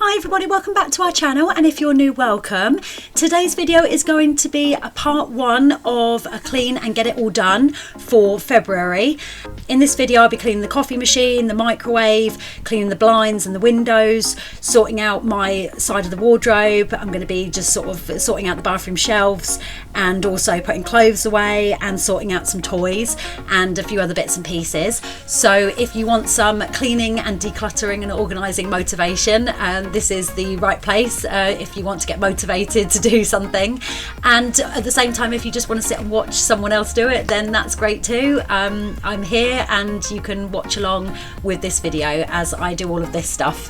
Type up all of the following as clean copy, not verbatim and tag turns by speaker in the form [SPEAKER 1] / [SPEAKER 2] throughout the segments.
[SPEAKER 1] Hi everybody, welcome back to our channel, and if you're new, welcome. Today's video is going to be a part one of a clean and get it all done for February. In this video I'll be cleaning the coffee machine, the microwave, cleaning the blinds and the windows, sorting out my side of the wardrobe. I'm going to be just sort of sorting out the bathroom shelves and also putting clothes away and sorting out some toys and a few other bits and pieces. So if you want some cleaning and decluttering and organising motivation, this is the right place if you want to get motivated to do something. And at the same time, if you just want to sit and watch someone else do it, then that's great too. I'm here and you can watch along with this video as I do all of this stuff.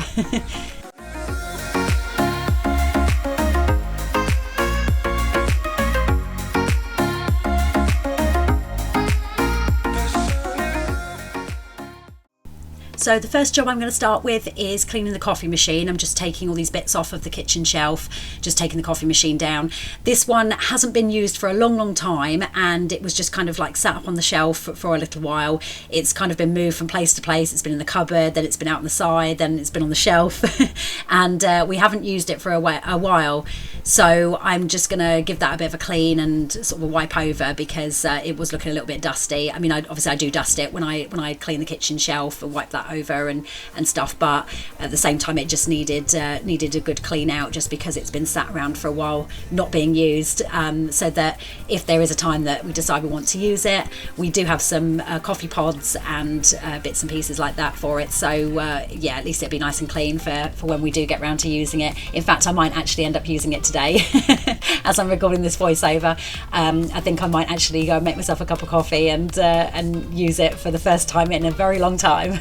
[SPEAKER 1] So the first job I'm going to start with is cleaning the coffee machine. I'm just taking all these bits off of the kitchen shelf, just taking the coffee machine down. This one hasn't been used for a long time, and it was just kind of like sat up on the shelf for a little while. It's kind of been moved from place to place. It's been in the cupboard, then it's been out on the side, then it's been on the shelf and we haven't used it for a while. So I'm just going to give that a bit of a clean and sort of a wipe over because it was looking a little bit dusty. I mean, obviously I do dust it when I clean the kitchen shelf and wipe that over and stuff, but at the same time it just needed a good clean out just because it's been sat around for a while not being used, so that if there is a time that we decide we want to use it, we do have some coffee pods and bits and pieces like that for it. So yeah, at least it'd be nice and clean for when we do get round to using it. In fact, I might actually end up using it today as I'm recording this voiceover. I think I might actually go and make myself a cup of coffee and use it for the first time in a very long time.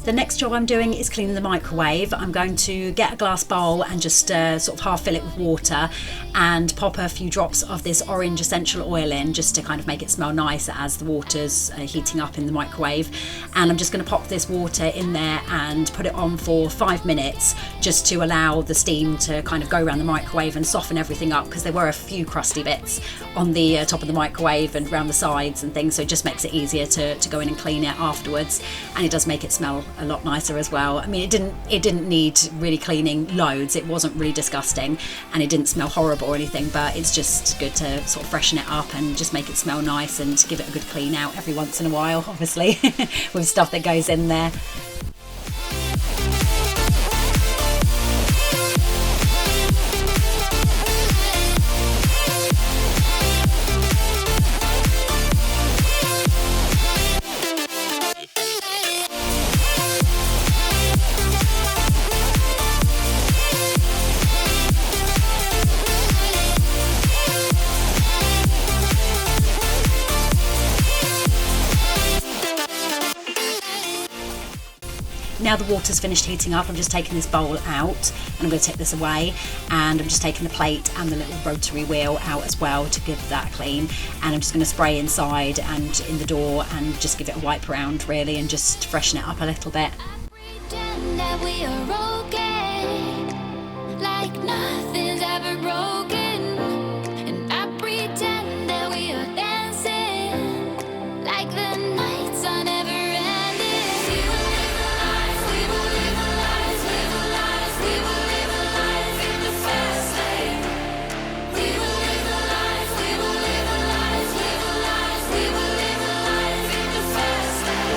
[SPEAKER 1] The next job I'm doing is cleaning the microwave. I'm going to get a glass bowl and just sort of half fill it with water and pop a few drops of this orange essential oil in just to kind of make it smell nice as the water's heating up in the microwave. And I'm just going to pop this water in there and put it on for 5 minutes just to allow the steam to kind of go around the microwave and soften everything up, because there were a few crusty bits on the top of the microwave and around the sides and things, so it just makes it easier to go in and clean it afterwards, and it does make it smell a lot nicer as well. I mean, it didn't need really cleaning loads. It wasn't really disgusting and it didn't smell horrible or anything, but it's just good to sort of freshen it up and just make it smell nice and give it a good clean out every once in a while, obviously with stuff that goes in there. Now the water's finished heating up, I'm just taking this bowl out and I'm going to take this away, and I'm just taking the plate and the little rotary wheel out as well to give that a clean, and I'm just going to spray inside and in the door and just give it a wipe around really and just freshen it up a little bit.
[SPEAKER 2] Pretend that we are okay, like nothing's ever broken, and I pretend that we are dancing, like the nights are never ending. We will live a life, we will live a life, live a life, we will live a life in the fast lane. We will live a life, we will live a life, live a life, we will live a life in the fast lane.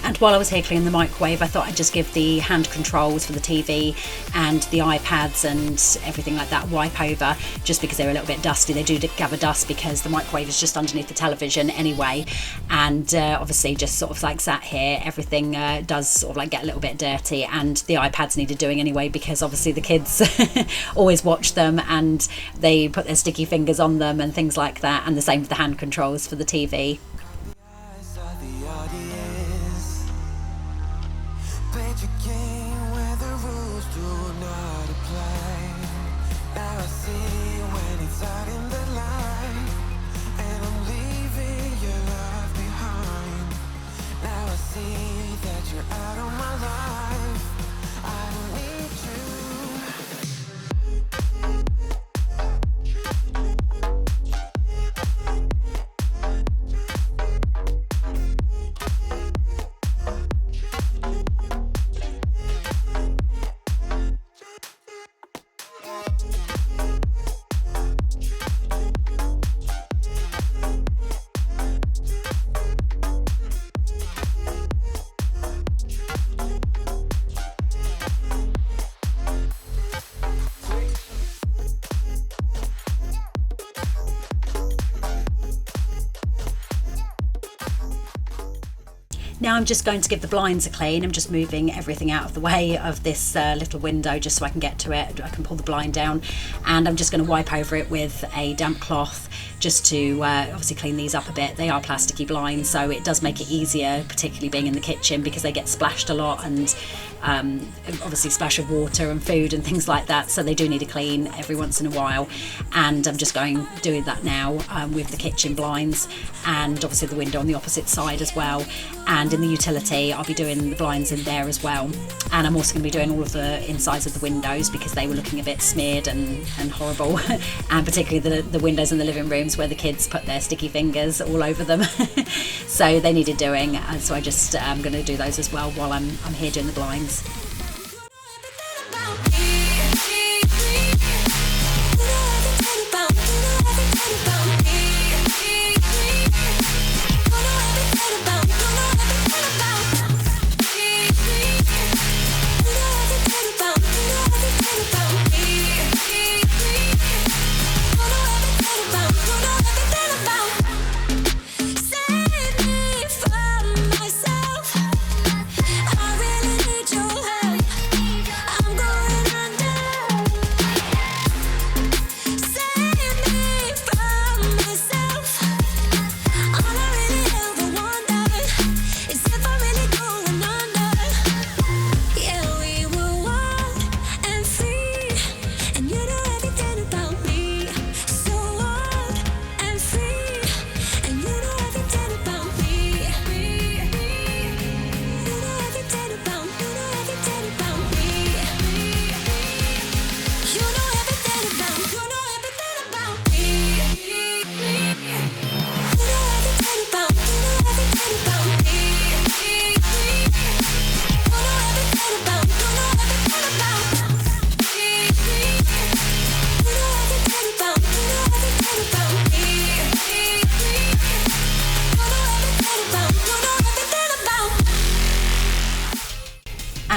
[SPEAKER 1] And while I was here cleaning the microwave, I thought I'd just give the hand controls for the TV and the iPads and everything like that wipe over, just because they're a little bit dusty. They do gather dust because the microwave is just underneath the television anyway, and obviously just sort of like sat here, everything does sort of like get a little bit dirty, and the iPads needed doing anyway because obviously the kids always watch them and they put their sticky fingers on them and things like that, and the same with the hand controls for the TV. Now I'm just going to give the blinds a clean. I'm just moving everything out of the way of this little window just so I can get to it. I can pull the blind down, and I'm just going to wipe over it with a damp cloth just to obviously clean these up a bit. They are plasticky blinds, so it does make it easier, particularly being in the kitchen, because they get splashed a lot and obviously splash of water and food and things like that, so they do need a clean every once in a while. And I'm just doing that now with the kitchen blinds, and obviously the window on the opposite side as well. And in the utility I'll be doing the blinds in there as well, and I'm also going to be doing all of the insides of the windows because they were looking a bit smeared and horrible and particularly the windows in the living rooms where the kids put their sticky fingers all over them so they needed doing, and so I just I'm going to do those as well while I'm here doing the blinds.
[SPEAKER 2] Save me from myself. I really need your help.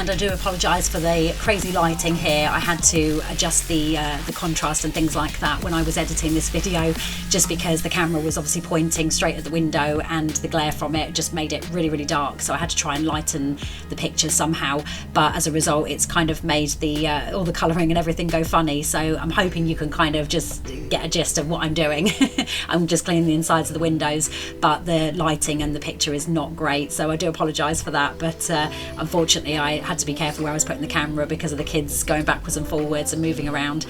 [SPEAKER 1] and I do apologise for the crazy lighting here. I had to adjust the contrast and things like that when I was editing this video, just because the camera was obviously pointing straight at the window and the glare from it just made it really, really dark. So I had to try and lighten the picture somehow, but as a result it's kind of made the all the colouring and everything go funny. So I'm hoping you can kind of just get a gist of what I'm doing. I'm just cleaning the insides of the windows, but the lighting and the picture is not great, so I do apologise for that. But unfortunately I had to be careful where I was putting the camera because of the kids going backwards and forwards and moving around,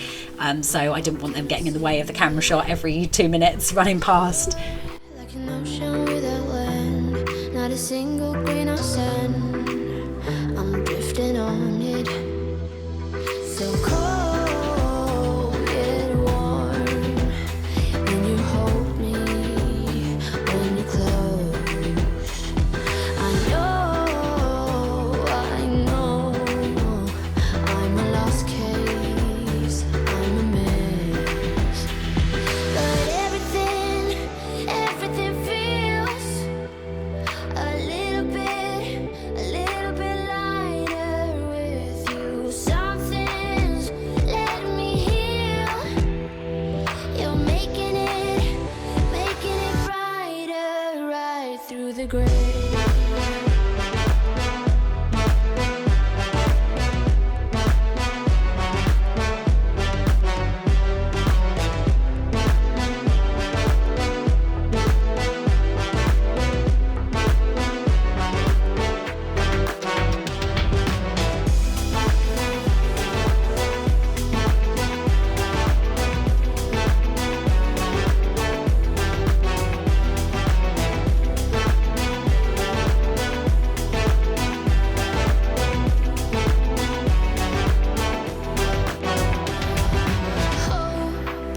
[SPEAKER 1] so I didn't want them getting in the way of the camera shot every 2 minutes running past.
[SPEAKER 2] Like an ocean without land, not a single grain of sand. I'm drifting on it, so cold yet warm. When you hold me, when you close, I know, I'm a lost case, I'm a mess. But everything feels a little bit lighter with you. Something's letting me heal. You're making it brighter right through the gray.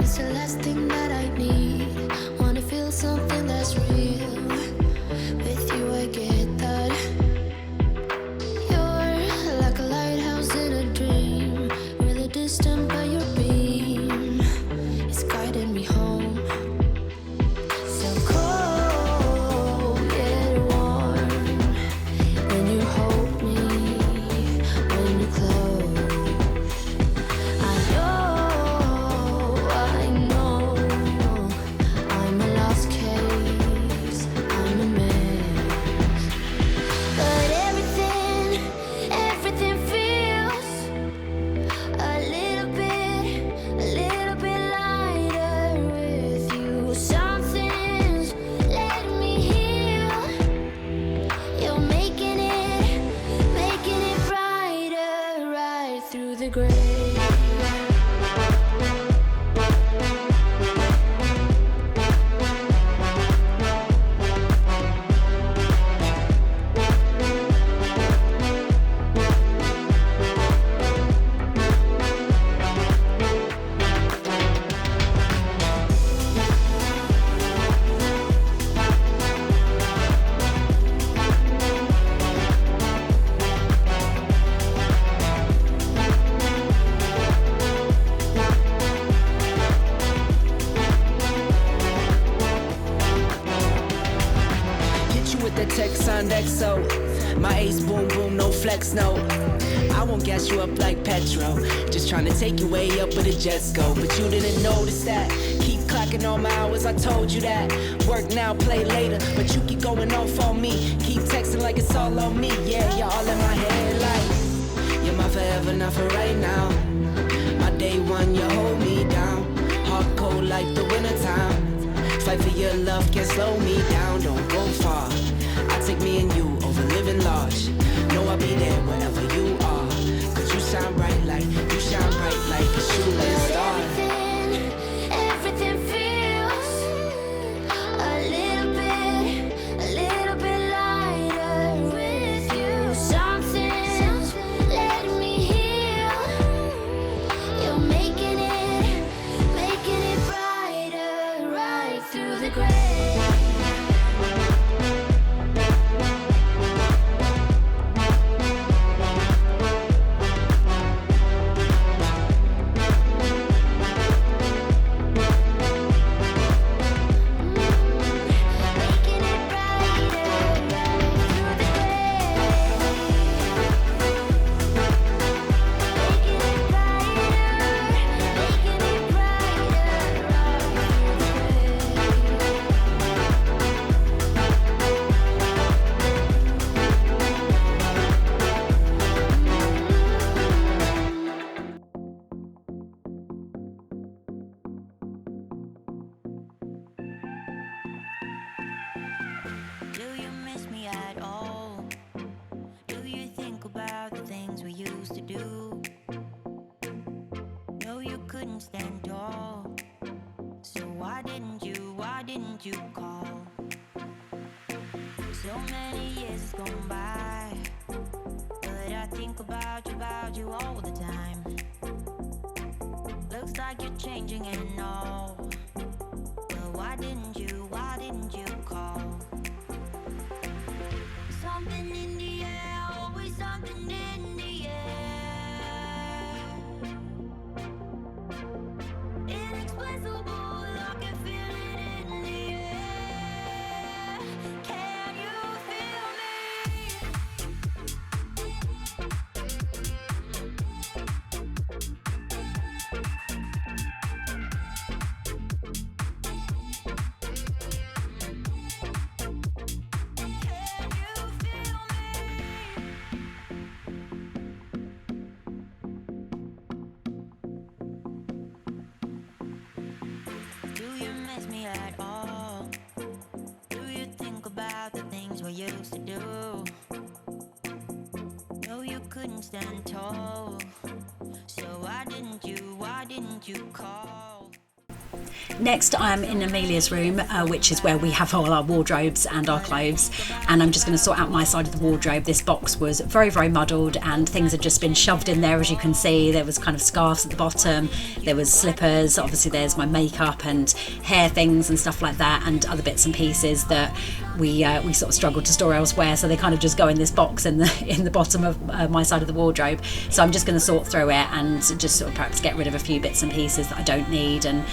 [SPEAKER 2] It's the last thing that I need. Wanna feel something that's real. With you I get that. You're like a lighthouse in a dream, really distant but your beam is guiding me home. So cold yet warm. When you hold me, when you close, I know, I'm a lost case, I'm a mess. But everything feels a little bit lighter with you. Something's letting me heal. You're making it brighter right through the gray.
[SPEAKER 3] Hit you with the text on XO. My ace boom boom, no flex, no. I won't gas you up like petrol. Just trying to take you way up where the jets go. But you didn't notice that. Keep clocking all my hours, I told you that. Work now, play later. But you keep going off on me. Keep texting like it's all on me. Yeah, you're all in my head like you're my forever, not for right now. My day one, you hold me down. Hard cold like the wintertime. Fight for your love, can't slow me down, don't go far. I take me and you over living large. Know I'll be there wherever you are. Cause you shine bright like a shooting star.
[SPEAKER 2] Everything feels a little bit lighter with you. Something's letting me heal. You're making it brighter right through the gray. Making it brighter right through the gray.
[SPEAKER 4] used to do. No, you couldn't stand tall. So why didn't you call? So many years has gone by, but I think about you all the time. Looks like you're changing and all, but why didn't you call? Something in the air, always something in the air. Inexplicable, I can feel it in the air. Can you feel me at all? Do you think about the things we used to do? No, you couldn't stand tall. So why didn't you call?
[SPEAKER 1] Next, I'm in Amelia's room, which is where we have all our wardrobes and our clothes, and I'm just going to sort out my side of the wardrobe. This box was very, very muddled and things had just been shoved in there, as you can see. There was kind of scarves at the bottom, there was slippers, obviously there's my makeup and hair things and stuff like that, and other bits and pieces that we sort of struggled to store elsewhere, so they kind of just go in this box in the bottom of my side of the wardrobe. So I'm just going to sort through it and just sort of perhaps get rid of a few bits and pieces that I don't need, and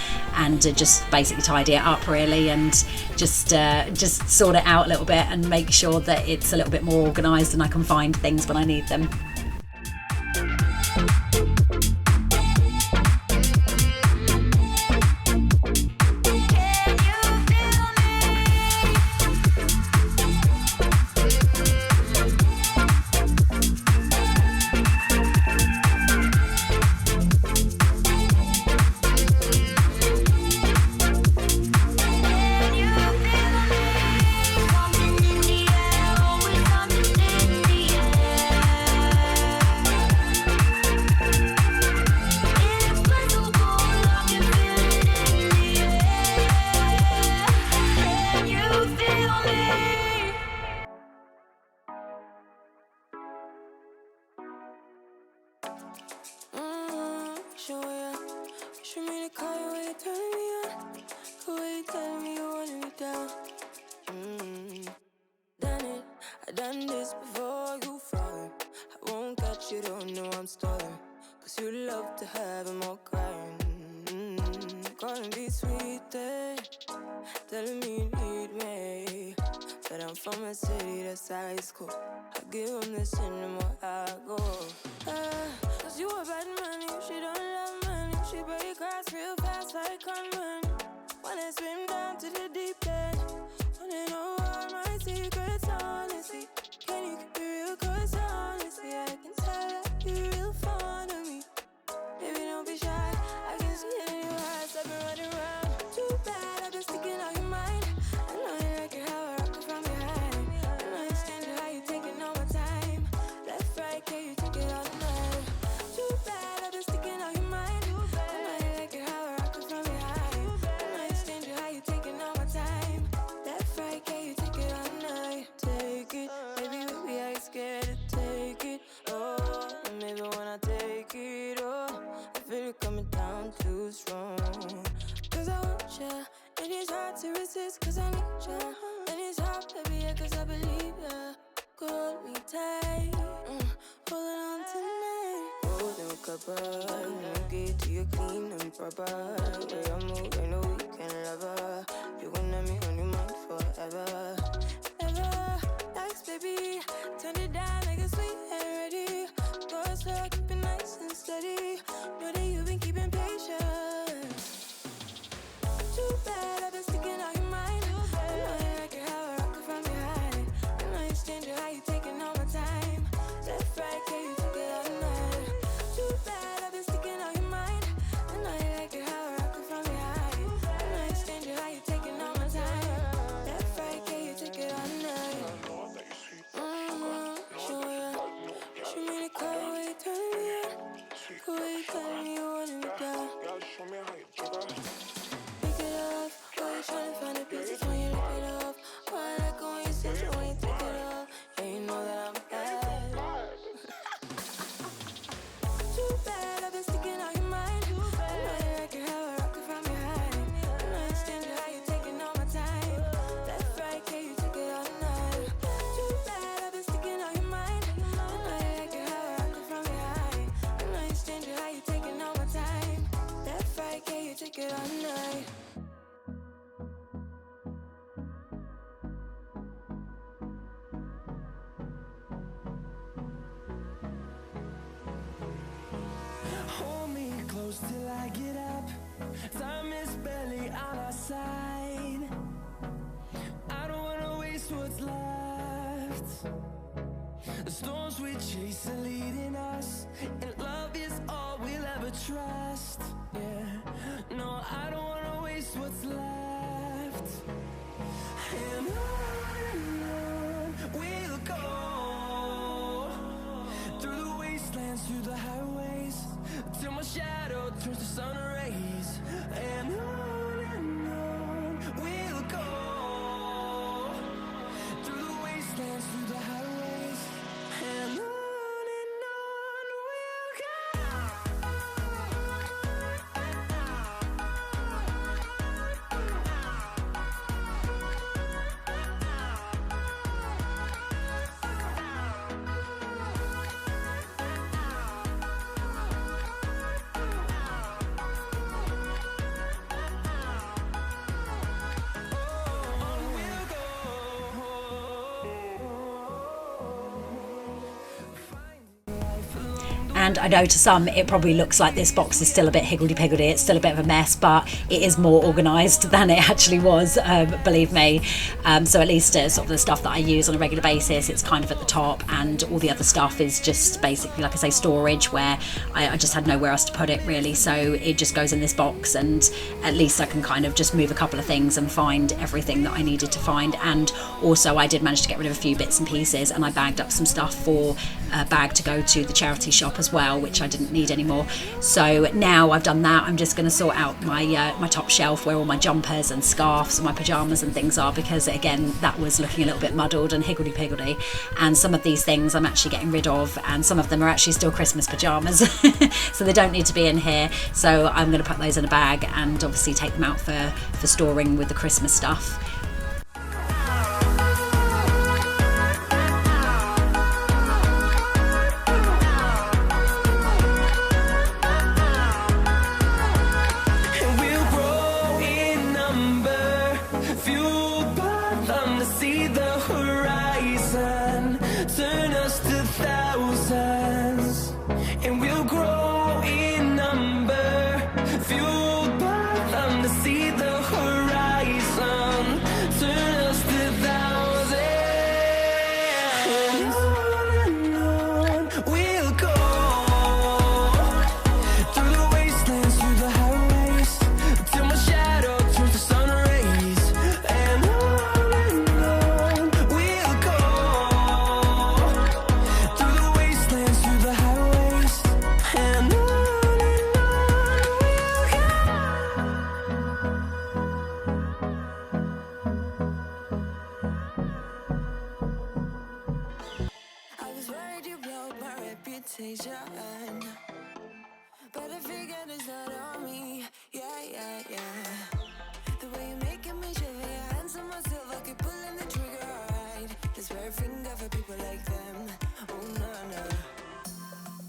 [SPEAKER 1] just basically tidy it up really, and just sort it out a little bit and make sure that it's a little bit more organised and I can find things when I need them.
[SPEAKER 5] Done this before you fall. I won't catch you, don't know I'm stalling. Cause you love to have them all crying. Calling me sweet, telling me you need me. But I'm from a city that's high school. I give them this and the more I go. Cause you a bad man, she don't love money. She break grass real fast like conman. Wanna swim down to the deep end. Wanna know all my secrets, honestly. Can you keep it real? Cause honestly, I can tell that you're real fond of me. Baby, don't be shy, I can see it in your eyes. I've been running around. Too bad, I've been sticking out your mind. I know you like it how I rock it from behind. I know you stand it how you taking all my time. Left, right, can you take it all night? Too bad, I've been sticking out your mind. I know you like it how I rock it from behind. I know you stand it how you taking all my time. Left, right, can you take it all night? Take it, baby, baby, I ain't scared to take it. Oh, and maybe when I take it, oh, I feel it coming down too strong. Cause I want ya, and it's hard to resist. Cause I need ya, and it's hard, baby, yeah, cause I believe ya. Hold me tight, holding on tonight. Golden cuppa, no get to you clean and proper. Way I move, ain't no weekend lover. You gonna have me on your mind forever. Ever, thanks, baby. Turn it down like a sweet and ready. Go slow, keep it nice and steady. Know that you've been keeping patience. Too bad I've been sticking out your mind. I know you like it how I rock it from behind. I know you stand it how you taking all my time. Left, right, can you take it all night? Too bad I've been sticking out your mind. I know you like it how I rock it from behind. I know you stand it how trying to find the pieces when you rip it off. Why I like when you sit you when you take it off. Yeah, you know that I'm bad. Too bad I've been sticking out your mind. I know you like it how I rock it from behind. I know it's stingy how you taking all my time. Left, right, can you take it all night? Too bad I've been sticking out your mind. I know you like it how I rock it from behind. I know it's stingy how you taking all my time. Left, right, can you take it all night?
[SPEAKER 3] Hold me close till I get up. Time is barely on our side. I don't wanna waste what's left. The storms we chase are leading us, and love is all we'll ever trust. Yeah, no, I don't wanna waste what's left. And on we'll go, through the wastelands, through the highways, till my shadow turns to sun rays. And on we'll go, through the wastelands, through the highways. And on we'll go.
[SPEAKER 1] And I know to some it probably looks like this box is still a bit higgledy-piggledy, it's still a bit of a mess, but it is more organised than it actually was, believe me. So at least sort of the stuff that I use on a regular basis, it's kind of at the top, and all the other stuff is just basically, like I say, storage, where I just had nowhere else to put it really, so it just goes in this box, and at least I can kind of just move a couple of things and find everything that I needed to find. And also I did manage to get rid of a few bits and pieces, and I bagged up some stuff for a bag to go to the charity shop as well, which I didn't need anymore. So now I've done that, I'm just going to sort out my top shelf where all my jumpers and scarves and my pyjamas and things are, because again that was looking a little bit muddled and higgledy-piggledy, and some of these things I'm actually getting rid of, and some of them are actually still Christmas pyjamas so they don't need to be in here, so I'm going to put those in a bag and obviously take them out for storing with the Christmas stuff.
[SPEAKER 5] But I figured it's not on me. Yeah. The way you're making me shiver, your hands on myself, I keep pulling the trigger, alright. This very finger for people like them. Oh no.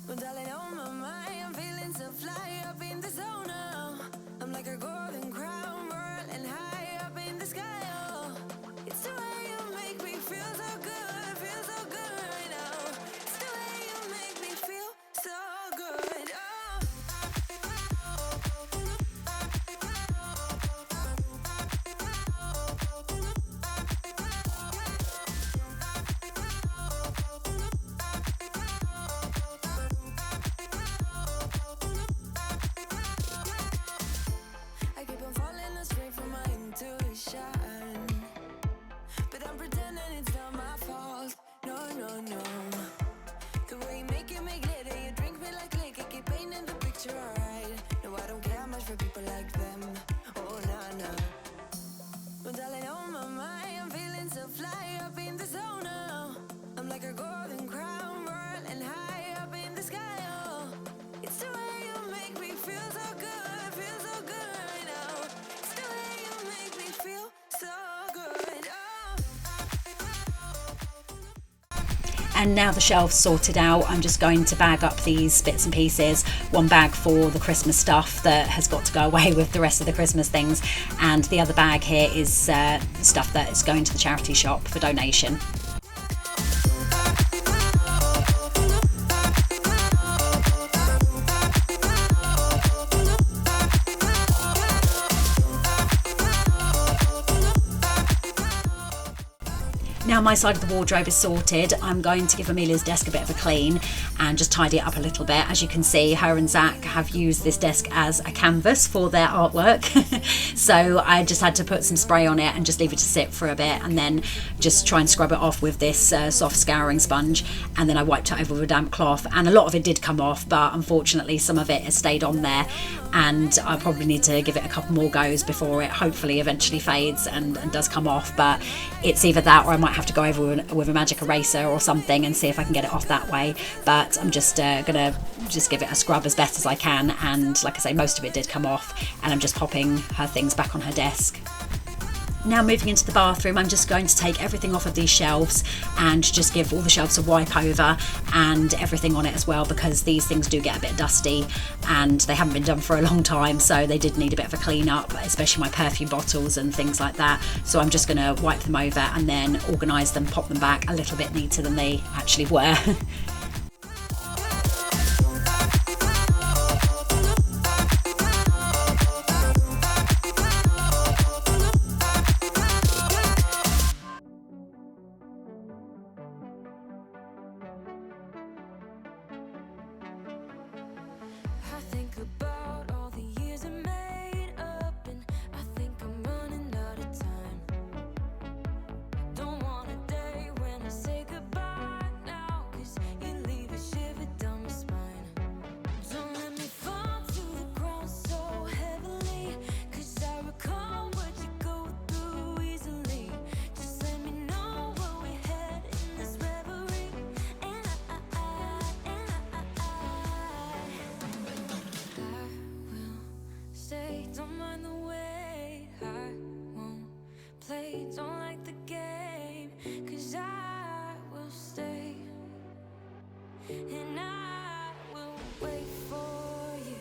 [SPEAKER 5] But darling, on my mind, I'm feeling so fly up in the zone now. I'm like a golden crown, whirling high up in the sky. Oh, it's the way you make me feel so good right now. It's the way you make me feel so good. I keep on falling astray from my intuition, but I'm pretending it's not my fault. No. The way you make it make glitter, you drink me like liquor, keep painting the picture, alright. No, I don't care much for people like them. Oh no.
[SPEAKER 1] And now the shelves sorted out, I'm just going to bag up these bits and pieces. One bag for the Christmas stuff that has got to go away with the rest of the Christmas things, and the other bag here is stuff that is going to the charity shop for donation. Now my side of the wardrobe is sorted, I'm going to give Amelia's desk a bit of a clean and just tidy it up a little bit. As you can see, her and Zach have used this desk as a canvas for their artwork. So I just had to put some spray on it and just leave it to sit for a bit, and then just try and scrub it off with this soft scouring sponge, and then I wiped it over with a damp cloth, and a lot of it did come off, but unfortunately some of it has stayed on there, and I probably need to give it a couple more goes before it hopefully eventually fades and does come off. But it's either that or I might have to go over with a magic eraser or something and see if I can get it off that way. But I'm just gonna give it a scrub as best as I can, and like I say, most of it did come off, and I'm just popping her things back on her desk. Now moving into the bathroom, I'm just going to take everything off of these shelves and just give all the shelves a wipe over and everything on it as well, because these things do get a bit dusty and they haven't been done for a long time, so they did need a bit of a clean up, especially my perfume bottles and things like that. So I'm just going to wipe them over and then organise them, pop them back a little bit neater than they actually were.
[SPEAKER 5] I think about all the years I made up, and I think I'm running out of time. Don't want a day when I say goodbye now, 'cause you leave a shiver down my spine. Don't let me fall to the ground so heavily, 'cause I recall what you go through easily. Just let me know where we head in this reverie, and I will stay, don't mind the wait. I won't play, don't like the game, 'cause I will stay, and I will wait for you.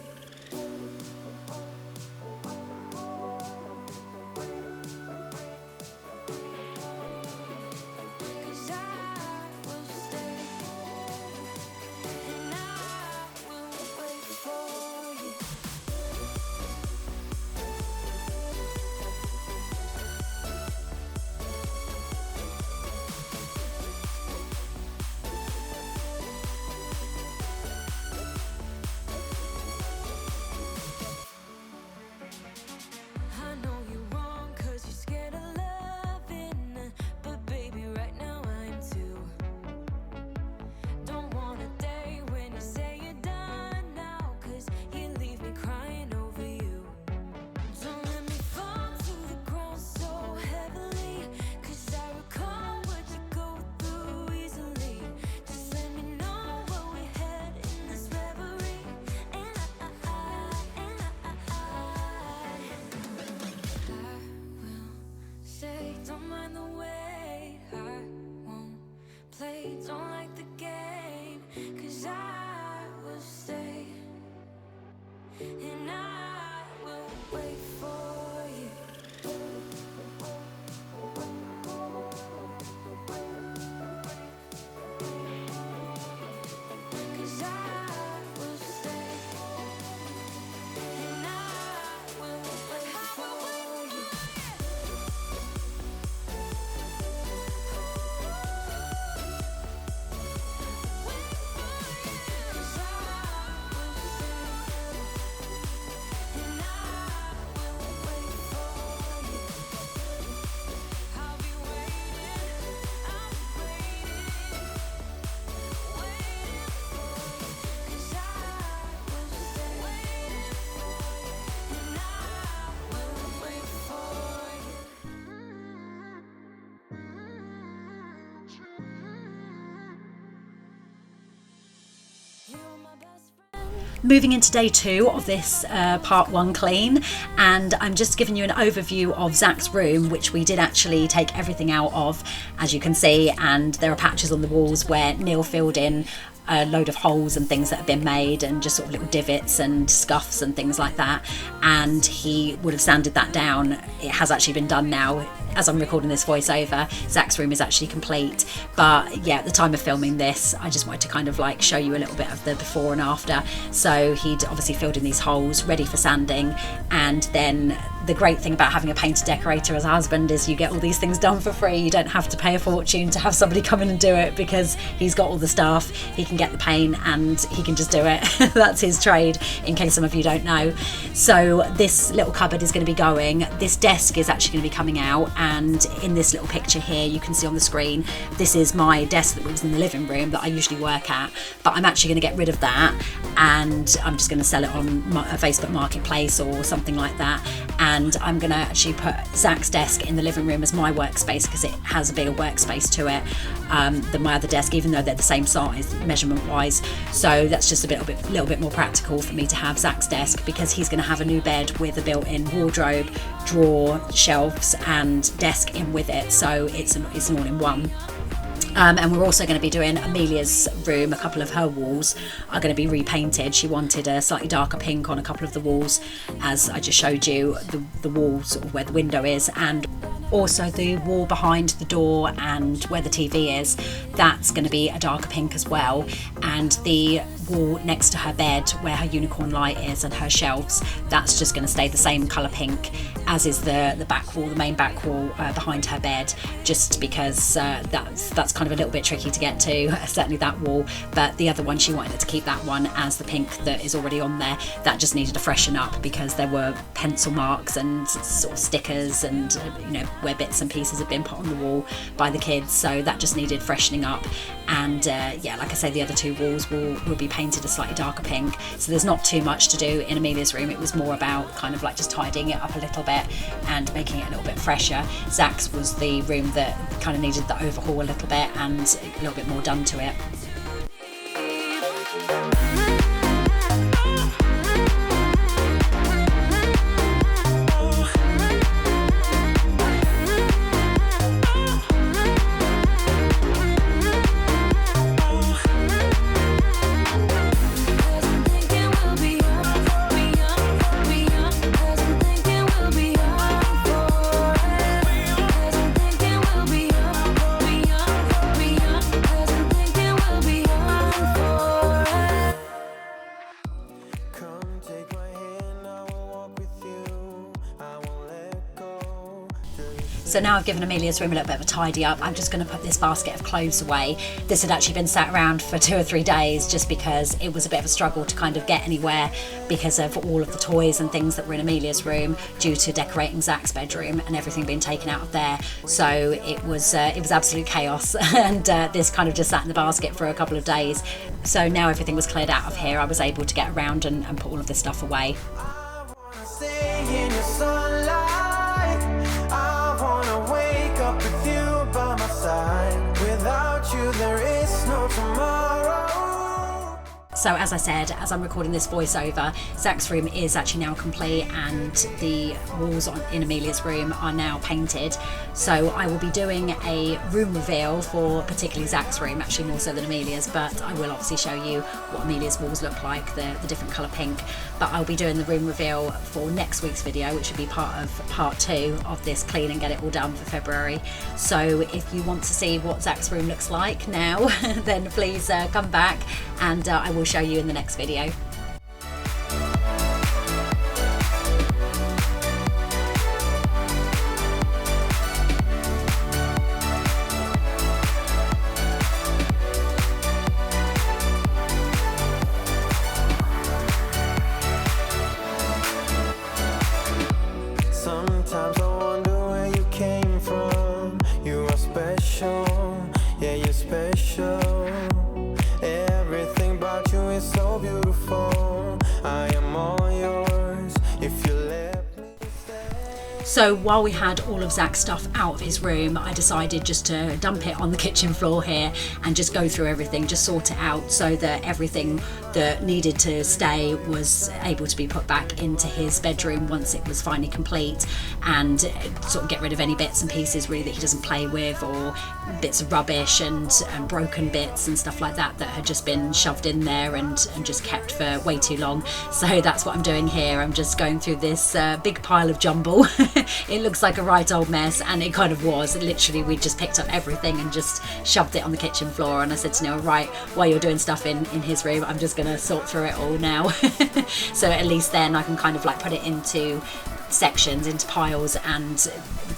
[SPEAKER 5] 'Cause I will stay, and I will wait for you. I know you're wrong 'cause you're scared of loving, but baby, right now I am too. Don't want a day when you say you're done now, 'cause you leave me crying over you. Don't let me fall to the ground so heavily, 'cause I recall what you go through easily. Just let me know where we head in this reverie, and I will stay, don't mind the wait. I won't play, don't like the game, 'cause I will stay, and I will wait for you. 'Cause I will stay, and I will wait for you. 'Cause I will stay,
[SPEAKER 1] Moving into day 2 of this part 1 clean, and I'm just giving you an overview of Zach's room, which we did actually take everything out of, as you can see, and there are patches on the walls where Neil filled in a load of holes and things that have been made, and just sort of little divots and scuffs and things like that, and he would have sanded that down. It has actually been done now. As I'm recording this voiceover, Zach's room is actually complete, but yeah, at the time of filming this, I just wanted to kind of like show you a little bit of the before and after. So he'd obviously filled in these holes ready for sanding, and then the great thing about having a painter decorator as a husband is you get all these things done for free. You don't have to pay a fortune to have somebody come in and do it, because he's got all the stuff, he can get the paint, and he can just do it. That's his trade, in case some of you don't know. So this little cupboard is going to be going. This desk is actually going to be coming out, and in this little picture here you can see on the screen, this is my desk that was in the living room that I usually work at, but I'm actually going to get rid of that, and I'm just going to sell it on a Facebook marketplace or something like that. And I'm going to actually put Zach's desk in the living room as my workspace, because it has a bigger workspace to it than my other desk, even though they're the same size measurement wise. So that's just a little bit more practical for me to have Zach's desk, because he's going to have a new bed with a built-in wardrobe, drawer, shelves and desk in with it, so it's an all-in-one. And we're also going to be doing Amelia's room. A couple of her walls are going to be repainted. She wanted a slightly darker pink on a couple of the walls, as I just showed you, the walls where the window is, and also the wall behind the door and where the TV is. That's going to be a darker pink as well. And the wall next to her bed where her unicorn light is and her shelves, that's just going to stay the same colour pink, as is the back wall, the main back wall behind her bed, just because that's kind of a little bit tricky to get to, certainly that wall. But the other one, she wanted to keep that one as the pink that is already on there. That just needed to freshen up, because there were pencil marks and sort of stickers and where bits and pieces have been put on the wall by the kids, so that just needed freshening up. And yeah, like I say, the other 2 walls will be painted a slightly darker pink, so there's not too much to do in Amelia's room. It was more about kind of like just tidying it up a little bit and making it a little bit fresher. Zach's was the room that kind of needed the overhaul a little bit and a little bit more done to it. So now I've given Amelia's room a little bit of a tidy up, I'm just going to put this basket of clothes away. This had actually been sat around for 2 or 3 days, just because it was a bit of a struggle to kind of get anywhere because of all of the toys and things that were in Amelia's room, due to decorating Zach's bedroom and everything being taken out of there. So it was absolute chaos, and this kind of just sat in the basket for a couple of days. So now everything was cleared out of here, I was able to get around and put all of this stuff away.
[SPEAKER 5] Without you, there is no tomorrow.
[SPEAKER 1] So as I said, as I'm recording this voiceover, Zach's room is actually now complete, and the walls in Amelia's room are now painted. So I will be doing a room reveal for particularly Zach's room, actually more so than Amelia's, but I will obviously show you what Amelia's walls look like, the different colour pink. But I'll be doing the room reveal for next week's video, which will be part of part 2 of this clean and get it all done for February. So if you want to see what Zach's room looks like now, then please come back, and I will show you in the next video.
[SPEAKER 5] Sometimes I wonder where you came from. You are special, yeah, you're special. Everything about you is so beautiful.
[SPEAKER 1] So while we had all of Zach's stuff out of his room, I decided just to dump it on the kitchen floor here and just go through everything, just sort it out so that everything that needed to stay was able to be put back into his bedroom once it was finally complete, and sort of get rid of any bits and pieces really that he doesn't play with, or bits of rubbish and broken bits and stuff like that that had just been shoved in there and just kept for way too long. So that's what I'm doing here. I'm just going through this big pile of jumble. It looks like a right old mess, and it kind of was. Literally, we just picked up everything and just shoved it on the kitchen floor, and I said to Neil, right, while you're doing stuff in his room, I'm just going to sort through it all now. So at least then I can kind of like put it into sections, into piles, and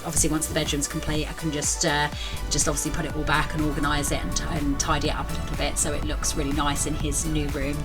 [SPEAKER 1] obviously once the bedroom's complete I can just obviously put it all back and organise it and tidy it up a little bit so it looks really nice in his new room.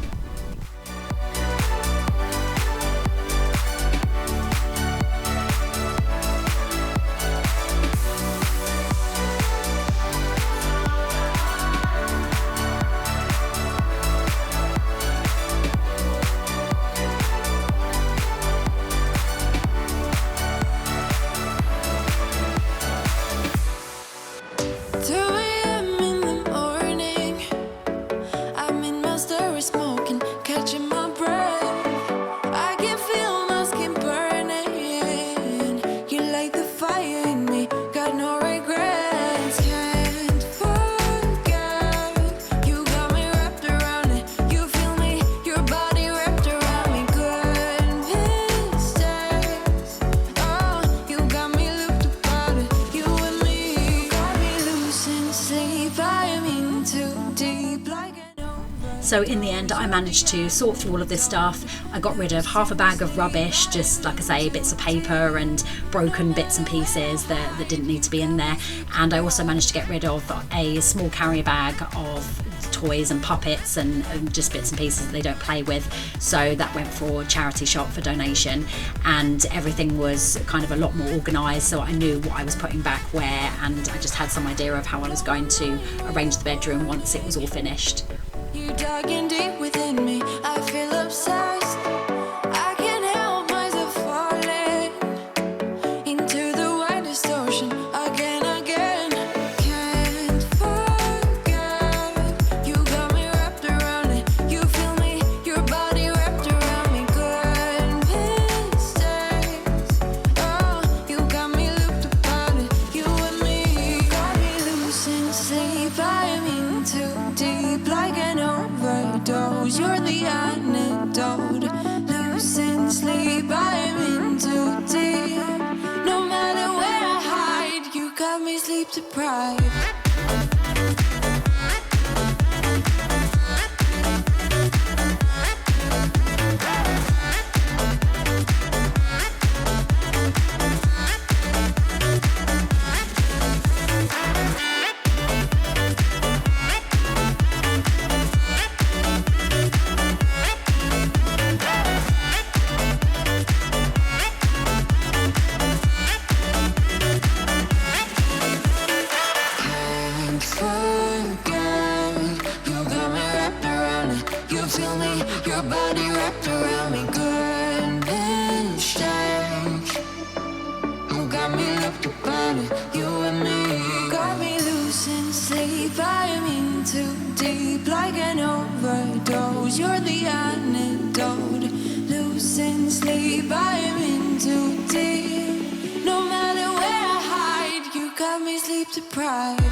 [SPEAKER 1] So in the end I managed to sort through all of this stuff. I got rid of half a bag of rubbish, just like I say, bits of paper and broken bits and pieces that didn't need to be in there, and I also managed to get rid of a small carrier bag of toys and puppets and just bits and pieces that they don't play with. So that went for a charity shop for donation, and everything was kind of a lot more organised, so I knew what I was putting back where, and I just had some idea of how I was going to arrange the bedroom once it was all finished.
[SPEAKER 5] You digging deep within me, I feel obsessed. I can't help myself falling into the widest ocean again. Can't forget, you got me wrapped around it. You feel me, your body wrapped around me. Good mistakes, oh, you got me looped upon it. You and me, got me losing sleep. I am in too deep, like an overdose. You're the antidote. Losing sleep, I am in too deep. No matter where I hide, you got me sleep deprived. You're the antidote. Losing sleep, I am in too deep. No matter where I hide, you got me sleep deprived.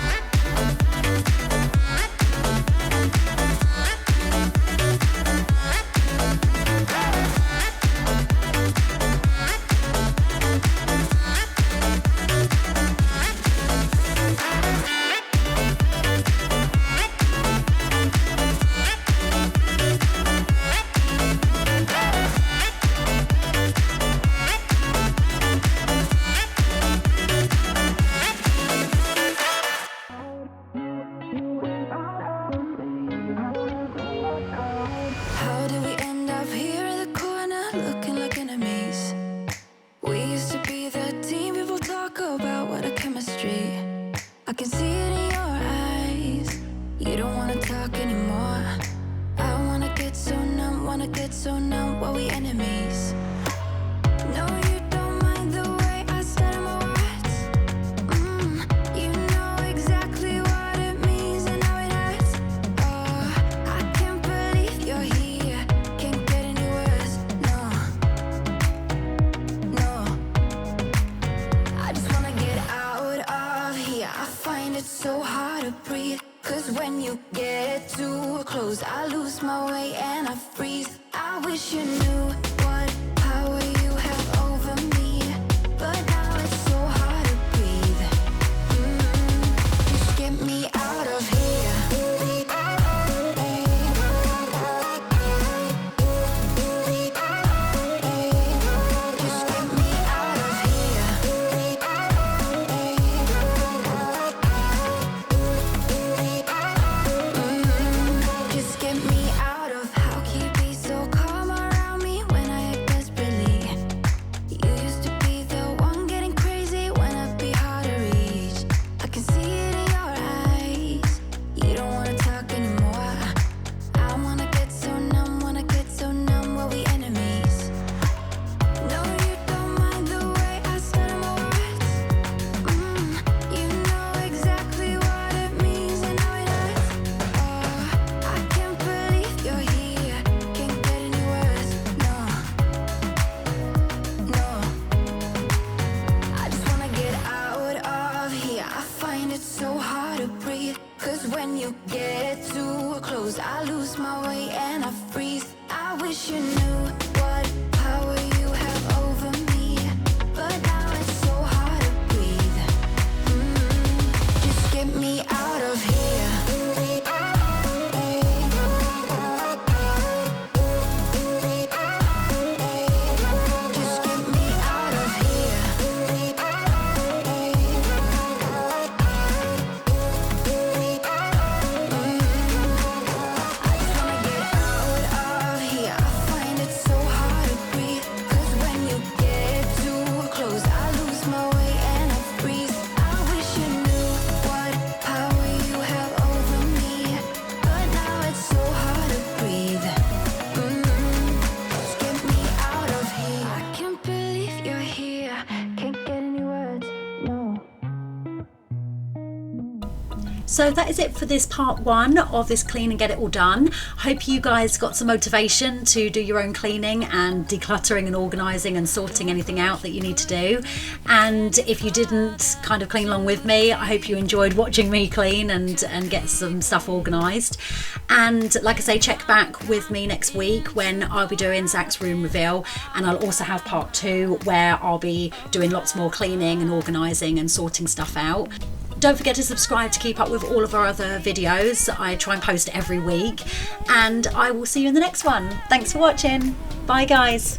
[SPEAKER 5] I can see it in your eyes. You don't wanna talk anymore. I wanna get so numb while we enemies. No, you don't mind the way I stay.
[SPEAKER 2] it so hard to breathe. Cause when you get too close, I lose my way and I freeze. I wish you knew what power you have over me, but now it's so hard to breathe. Just get me out of here. Just get me out of here. Just get me out of. How can you be so calm around me when I act desperately? You used to be the one getting crazy when I'd be hard to reach. I can see it in your eyes. You don't wanna talk anymore. I wanna get so numb, well we enemies. No, you don't mind the way I stutter my words. You know exactly what it means and how it hurts. Oh, I can't believe you're here. Can't get any worse. No. I just wanna get out of here. I find it so hard to breathe. Cause when you get too close, I lose my way and I freeze. I wish you knew what power you have over me, but now it's so hard to breathe. Just get me out of here. Just get me out of here. I just wanna get out of here. I find it so hard to breathe. Cause when you get too close, I lose my way and I freeze. I wish you knew what power you have over me, but now it's so hard to breathe. Just get me out of here. I can't believe you're here. Can't get any words. No.
[SPEAKER 1] So that is it for this part 1 of this clean and get it all done. Hope you guys got some motivation to do your own cleaning and decluttering and organising and sorting anything out that you need to do. And if you didn't kind of clean along with me, I hope you enjoyed watching me clean and get some stuff organised. And like I say, check back with me next week when I'll be doing Zach's room reveal, and I'll also have part 2 where I'll be doing lots more cleaning and organising and sorting stuff out. Don't forget to subscribe to keep up with all of our other videos. I try and post every week, and I will see you in the next one. Thanks for watching. Bye guys.